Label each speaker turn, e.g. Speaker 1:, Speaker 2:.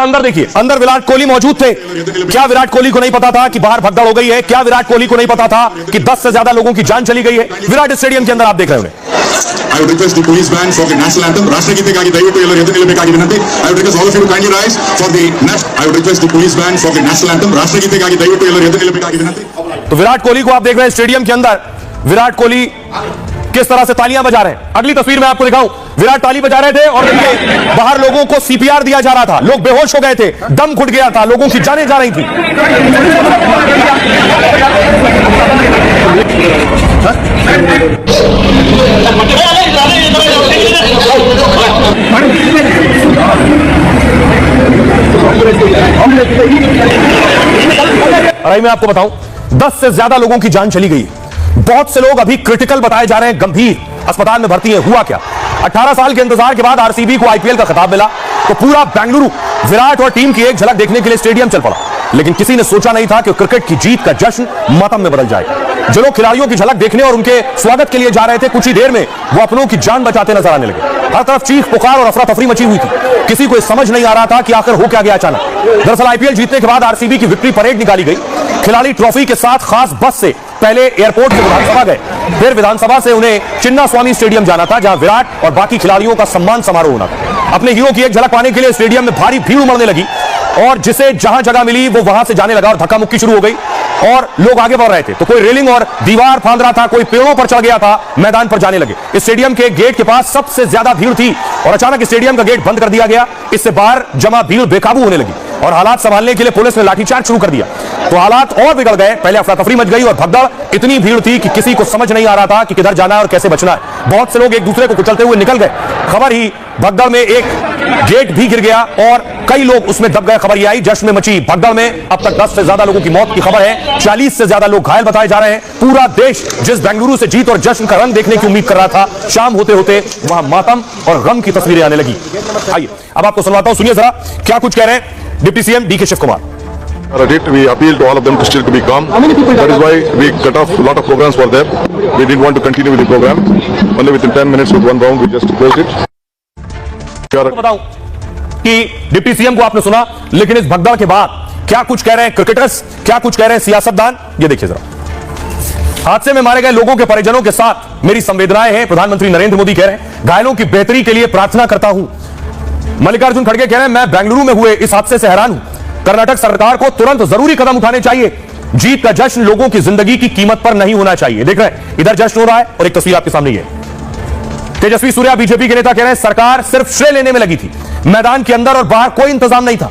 Speaker 1: अंदर देखिए, अंदर विराट कोहली मौजूद थे। क्या विराट कोहली को नहीं पता था कि बाहर भगदड़ हो गई है? क्या विराट कोहली को नहीं पता था कि 10 से ज्यादा लोगों की जान चली गई है? विराट स्टेडियम के अंदर आप देख रहे होंगे।
Speaker 2: I would request the police band for the national anthem. ರಾಷ್ಟ್ರಗೀತೆಗಾಗಿ ದಯವಿಟ್ಟು ಎಲ್ಲರೂ ಎದ್ದು ನಿಲ್ಲಬೇಕಾಗಿ ವಿನಂತಿ. I would request all of you to kindly rise for the I would request the police band for the national anthem. ರಾಷ್ಟ್ರಗೀತೆಗಾಗಿ ದಯವಿಟ್ಟು ಎಲ್ಲರೂ ಎದ್ದು ನಿಲ್ಲಬೇಕಾಗಿ ವಿನಂತಿ.
Speaker 1: तो विराट कोहली को आप देख रहे हैं स्टेडियम के अंदर। विराट कोहली किस तरह से तालियां बजा रहे हैं, अगली तस्वीर में आपको दिखाऊं। विराट ताली बजा रहे थे और देखिए बाहर लोगों को सीपीआर दिया जा रहा था, लोग बेहोश हो गए थे, दम घुट गया था, लोगों की जानें जा रही थी। अरे मैं आपको बताऊं, 10 से ज्यादा लोगों की जान चली गई। बहुत से लोग अभी क्रिटिकल बताए जा रहे हैं, गंभीर अस्पताल में भर्ती है। हुआ क्या? 18 साल के इंतजार के बाद आरसीबी को आईपीएल का खिताब मिला तो पूरा बेंगलुरु विराट और टीम की एक झलक देखने के लिए स्टेडियम चल पड़ा। लेकिन किसी ने सोचा नहीं था कि क्रिकेट की जीत का जश्न मातम में बदल जाएगा। जो लोग खिलाड़ियों की झलक देखने और उनके स्वागत के लिए जा रहे थे, कुछ ही देर में वो अपनों की जान बचाते नजर आने लगे। हर तरफ चीख पुकार और अफरा तफरी मची हुई थी। किसी को समझ नहीं आ रहा था कि आखिर हो क्या गया अचानक। दरअसल आईपीएल जीतने के बाद आरसीबी की विक्ट्री परेड निकाली गई। खिलाड़ी ट्रॉफी के साथ खास बस से पहले एयरपोर्ट से विधानसभा गए, फिर विधानसभा से उन्हें चिन्नास्वामी स्टेडियम जाना था, जहां विराट और बाकी खिलाड़ियों का सम्मान समारोह होना था। अपने हीरो की एक झलक पाने के लिए स्टेडियम में भारी भीड़ उमड़ने लगी और जिसे जहां जगह मिली वो वहां से जाने लगा और धक्का मुक्की शुरू हो गई और लोग आगे बढ़ रहे थे तो कोई रेलिंग और दीवार फांद रहा था, कोई पेड़ों पर चढ़ गया था, मैदान पर जाने लगे। स्टेडियम के गेट के पास सबसे ज्यादा भीड़ थी और अचानक स्टेडियम का गेट बंद कर दिया गया। इससे बाहर जमा भीड़ बेकाबू होने लगी और हालात संभालने के लिए पुलिस ने लाठीचार्ज शुरू कर दिया तो हालात और बिगड़ गए। पहले अफरा तफरी मच गई और भगदड़ इतनी भीड़ थी कि किसी को समझ नहीं आ रहा था कि किधर जाना है और कैसे बचना है। बहुत से लोग एक दूसरे को कुचलते हुए निकल गए। खबर ही भगदड़ में एक गेट भी गिर गया और कई लोग उसमें दब गए। खबर ये आई, जश्न में मची भगदड़ में अब तक 10 से ज्यादा लोगों की मौत की खबर है, 40 से ज्यादा लोग घायल बताए जा रहे हैं। पूरा देश जिस बेंगलुरु से जीत और जश्न का रंग देखने की उम्मीद कर रहा था, शाम होते होते वहां मातम और गम की तस्वीरें आने लगी। आइए अब आपको सुनवाता हूं, सुनिए जरा क्या कुछ कह रहे हैं deputy CM DK Shiv Kumar.
Speaker 3: We appeal to all of them to still to be calm. That is why we cut off a lot of programs for them. We didn't want to continue with the program. Only within 10 minutes with one round we just closed it.
Speaker 1: बताऊं कि deputy CM को आपने सुना, लेकिन इस भगदड़ के बाद क्या कुछ कह रहे हैं क्रिकेटर्स, क्या कुछ कह रहे हैं सियासतदान, ये देखिए जरा। हादसे में मारे गए लोगों के परिजनों के साथ मेरी संवेदनाएं हैं, प्रधानमंत्री नरेंद्र मोदी कह रहे हैं। घायलों की बेहतरी के लिए प्रार्थना करता हूं। मल्लिकार्जुन खड़गे कह रहे हैं मैं बेंगलुरु में हुए इस हादसे से हैरान हूं। कर्नाटक सरकार को तुरंत जरूरी कदम उठाने चाहिए। जीत का जश्न लोगों की जिंदगी की कीमत पर नहीं होना चाहिए। देख रहे हैं इधर जश्न हो रहा है और एक तस्वीर आपके सामने है। तेजस्वी सूर्या बीजेपी के नेता कह रहे हैं सरकार सिर्फ श्रेय लेने में लगी थी, मैदान के अंदर और बाहर कोई इंतजाम नहीं था।